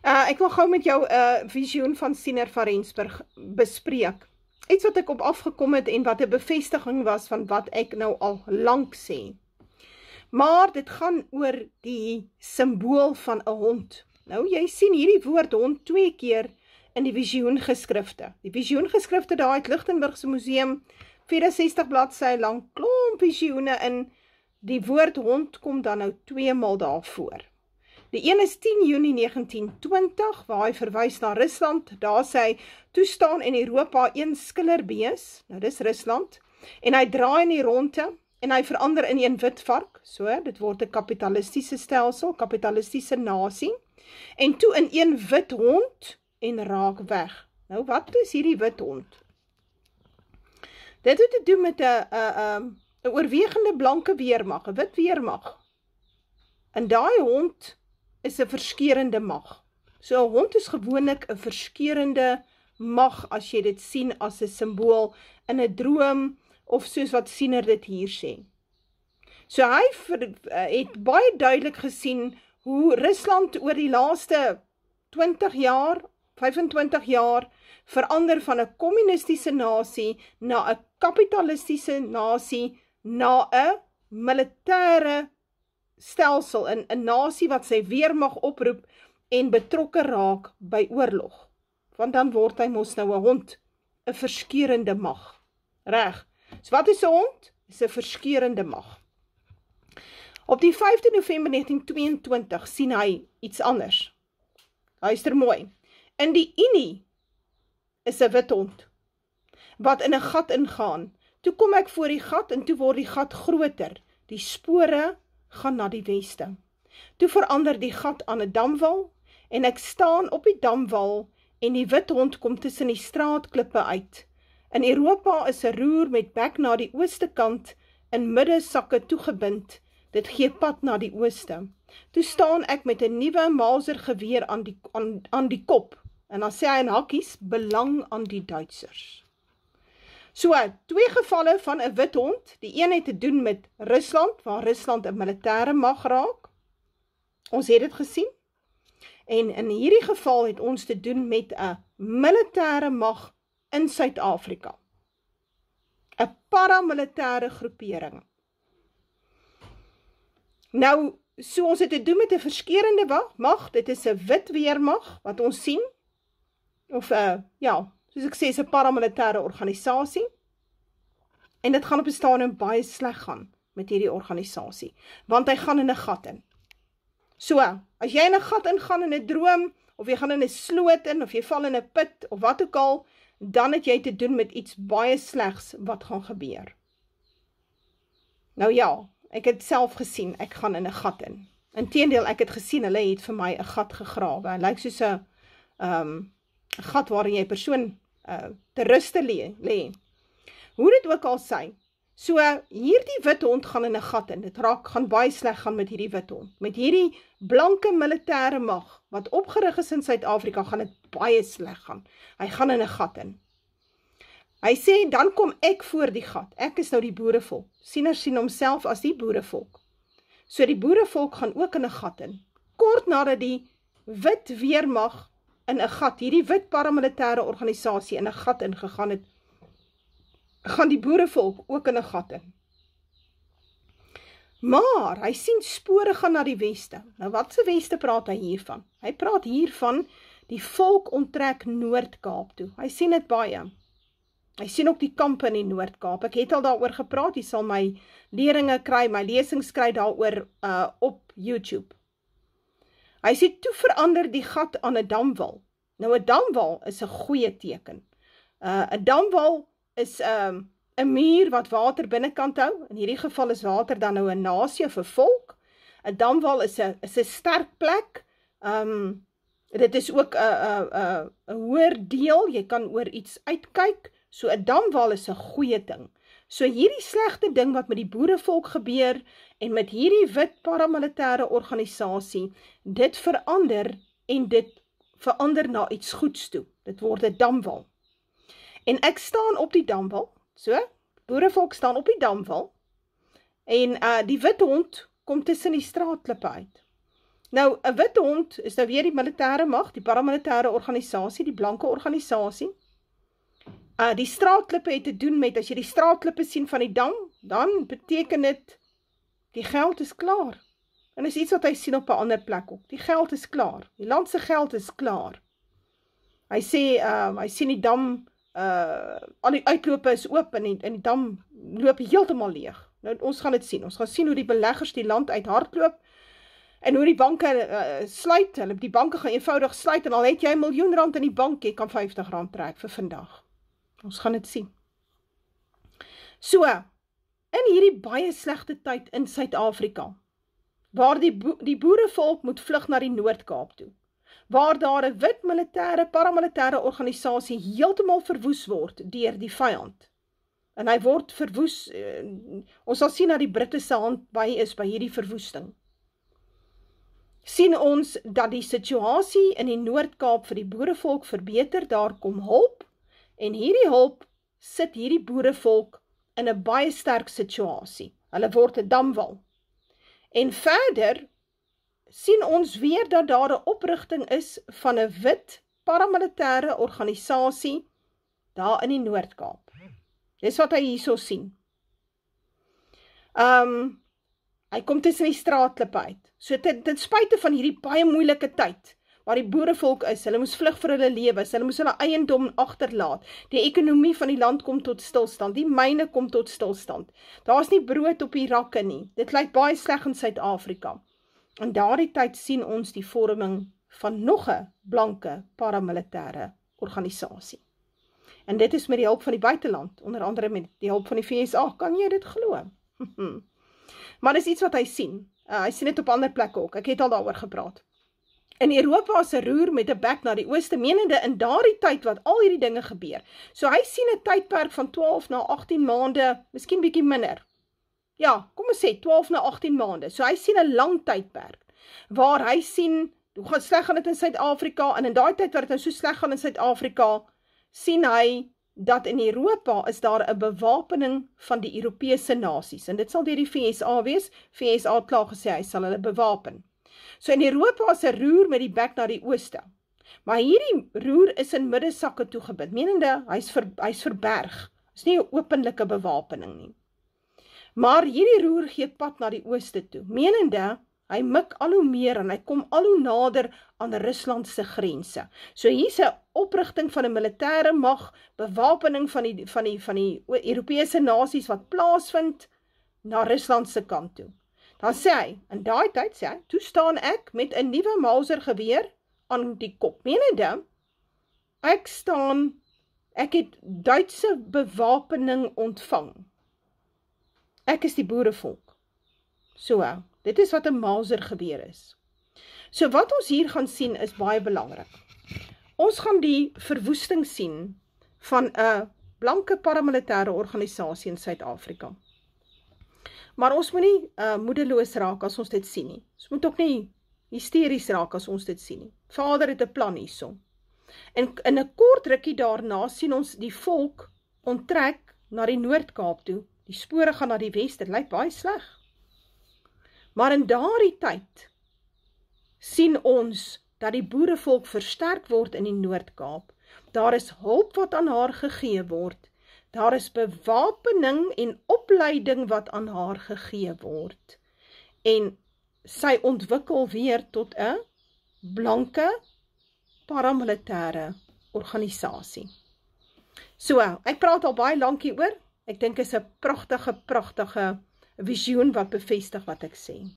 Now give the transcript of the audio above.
Ek wil gou met jou visioen van Siener van Rensburg bespreek. Iets wat ek op afgekom het en wat 'n bevestiging was van wat ek nou al lank sê. Maar dit gaan oor die simbool van 'n hond. Nou, jy sien hierdie woord hond 2 keer in die visioengeskrifte. Die visioengeskrifte daar uit Lichtenburgse Museum, 64 bladsy lang, klomp visioene in. Die woord hond kom dan nou 2 maal daarvoor. Die een is 10 Junie 1920, waar hy verwys na Rusland. Daar sê hy, toe staan in Europa een skillerbees, nou dis Rusland, en hy draai in die ronde, en hy verander in een wit vark, so, dit word 'n kapitalistiese stelsel, kapitalistiese nasie, en toe in een wit hond, en raak weg. Nou, wat is hierdie wit hond? Dit het te doen met 'n oorwegende blanke weermag, 'n wit weermag. En daai hond is 'n verskeurende mag. So 'n hond is gewoonlik 'n verskeurende mag as jy dit sien as 'n simbool in 'n droom of soos wat Siener dit hier sê. So hy het baie duidelik gesien hoe Rusland oor die laaste 20 jaar, 25 jaar verander van 'n kommunistiese nasie na 'n kapitalistiese nasie, na 'n militêre stelsel, 'n nasie wat sy weermag oproep en betrokke raak by oorlog. Want dan word hy mos nou 'n hond, 'n verskeurende mag. Reg. So wat is 'n hond? Dis 'n verskeurende mag. Op die 5de November 1922 sien hy iets anders. Luister mooi. In die Unie is 'n wit hond wat in 'n gat ingaan. Toe kom ek voor die gat en toe word die gat groter. Die spore gaan na die weste. Toe verander die gat aan 'n damwal en ek staan op die damwal en die wit hond kom tussen die straatklippe uit. In Europa is 'n roer met bek na die ooste kant in middesakke toegebind. Dit gee pad na die ooste. Toe staan ek met 'n nuwe Mauser geweer aan die kop en dan sê hy in hakkies belang aan die Duitsers. So, 2 gevalle van 'n wit hond. Die een het te doen met Rusland, waar Rusland 'n militêre mag raak. Ons het dit gesien. En in hierdie geval het ons te doen met 'n militêre mag in Suid-Afrika. 'n paramilitêre groepering. Nou, so ons het te doen met 'n verskeurende mag. Dit is 'n wit weermag wat ons sien. Of soos ek sê, is 'n paramilitêre organisasie. En dit gaan op 'n stadium baie sleg gaan met hierdie organisasie, want hy gaan in 'n gat in. So, as jy in 'n gat ingaan in 'n droom, of jy gaan in 'n sloot in, of jy val in 'n put, of wat ook al, dan het jy te doen met iets baie slegs wat gaan gebeur. Nou ja, ek het self gesien, ek gaan in 'n gat in. Inteendeel, ek het gesien, hulle het vir my 'n gat gegrawe. Hy lyk soos 'n gat waarin jy persoon te ruste lê. Hoe dit ook al sy, so hierdie wit hond gaan in 'n gat in, dit gaan baie sleg gaan met hierdie wit hond. Met hierdie blanke militêre mag, wat opgerig is in Suid-Afrika, gaan dit baie sleg gaan. Hy gaan in 'n gat in. Hy sê, dan kom ek voor die gat. Ek is nou die boerevolk. Siener sien homself as die boerevolk. So die boerevolk gaan ook in 'n gat in. Kort nadat die wit weermag in 'n gat, hierdie wit paramilitêre organisasie in 'n gat ingegaan het, gaan die boerevolk ook in 'n gat in. Maar, hy sien spore gaan na die weste. Nou, wat se weste praat hy hiervan? Hy praat hiervan, die volk onttrek Noord-Kaap toe. Hy sien dit baie. Hy sien ook die kampe in die Noord-Kaap. Ek het al daaroor gepraat, jy sal my leringe kry, my lesings kry daaroor op YouTube. Hy sê, toe verander die gat aan 'n damwal. Nou, 'n damwal is 'n goeie teken. 'n damwal is 'n muur wat water binnekant hou. In hierdie geval is water dan nou 'n nasie of 'n volk. 'n damwal is 'n sterk plek. Dit is ook 'n hoër deel. Jy kan oor iets uitkyk. So 'n damwal is 'n goeie ding. So hierdie slegte ding wat met die boerevolk gebeur en met hierdie wit paramilitêre organisasie, dit verander en dit verander na iets goeds toe. Dit word 'n damwal. En ek staan op die damwal, so, boerevolk staan op die damwal, en die wit hond kom tussen die straatklippe uit. Nou, 'n wit hond is nou weer die militêre mag, die paramilitêre organisasie, die blanke organisasie. Die straatklippe het te doen met, as jy die straatklippe sien van die dam, dan beteken dit, die geld is klaar. En is iets wat hy sien op 'n ander plek ook. Die geld is klaar. Die land se geld is klaar. Hy sê, hy sien die dam, al die uitlope is oop en die dam loop heeltemal leeg. Nou, ons gaan dit sien. Ons gaan sien hoe die beleggers die land uithardloop en hoe die banke sluit. Die banke gaan eenvoudig sluit en al het jy R1 miljoen in die bank, jy kan R50 trek vir vandag. Ons gaan dit sien. So, in hierdie baie slegte tyd in Suid-Afrika, waar die boerevolk moet vlug na die Noord-Kaap toe, waar daar 'n wit militêre, paramilitêre organisasie heeltemal verwoes word deur die vyand. En hy word verwoes, ons sal sien dat die Britte se hand by is by hierdie verwoesting. Sien ons dat die situasie in die Noord-Kaap vir die boerevolk verbeter, daar kom hulp, en hierdie hulp sit hierdie boerevolk in 'n baie sterk situasie. Hulle word 'n damwal. En verder sien ons weer dat daar 'n oprigting is van 'n wit paramilitêre organisasie daar in die Noord-Kaap. Dis wat hy hierso sien. Hy kom tussen die straatklippe uit. So ten spyte van hierdie baie moeilike tyd, waar die boerevolk is, hulle moes vlug vir hulle lewens, hulle moes hulle eiendom agterlaat, die ekonomie van die land kom tot stilstand, die myne kom tot stilstand, daar's nie brood op die rakke nie, dit lyk baie sleg in Suid-Afrika. In daardie tyd sien ons die vorming van nog 'n blanke paramilitêre organisasie. En dit is met die hulp van die buiteland, onder andere met die hulp van die VSA, kan jy dit glo? Maar dis iets wat hy sien. Hy sien dit op ander plekke ook, ek het al daaroor gepraat. In Europa is 'n roer met 'n bek na die ooste, menende in daardie tyd wat al hierdie dinge gebeur. So hy sien 'n tydperk van 12 na 18 maande, miskien bietjie minder. Ja, kom ons sê 12 na 18 maande. So hy sien 'n lang tydperk, waar hy sien, hoe gaan sleg gaan dit in Suid-Afrika, en in daai tyd wat dit nou so sleg gaan in Suid-Afrika, sien hy dat in Europa is daar 'n bewapening van die Europese nasies, en dit sal deur die VSA wees. VSA het klaar gesê, hy sal hulle bewapen. So in Europa is 'n roer met die bek na die ooste, maar hierdie roer is in middesakke toegebind, menende, hy's verberg, is nie 'n openlike bewapening nie. Maar hierdie roer gee pad na die ooste toe, menende, hy mik al hoe meer en hy kom al hoe nader aan Rusland se grense. So hier's 'n oprigting van 'n militêre mag, bewapening van die Europese nasies wat plaasvind na Rusland se kant toe. Dan sê hy, in daai tyd sê hy, toe staan ek met 'n nuwe Mauser geweer aan die kop. Menende, ek het Duitse bewapening ontvang. Ek is die boerevolk. So, dit is wat 'n Mauser geweer is. So wat ons hier gaan sien is baie belangrik. Ons gaan die verwoesting sien van 'n blanke paramilitêre organisasie in Suid-Afrika. Maar ons moet nie moedeloos raak as ons dit sien nie. Ons moet ook nie hysteries raak as ons dit sien nie. Vader het 'n plan hierso. En in 'n kort rukkie daarna sien ons die volk onttrek na die Noord-Kaap toe. Die spore gaan na die wes, dit lyk baie sleg. Maar in daardie tyd sien ons dat die boerevolk versterk word in die Noord-Kaap. Daar is hulp wat aan haar gegee word. Daar is bewapening en opleiding wat aan haar gegee word. En sy ontwikkel weer tot 'n blanke paramilitêre organisasie. So, ek praat al baie lank hieroor. Ek dink is 'n pragtige visioen wat bevestig wat ek sê.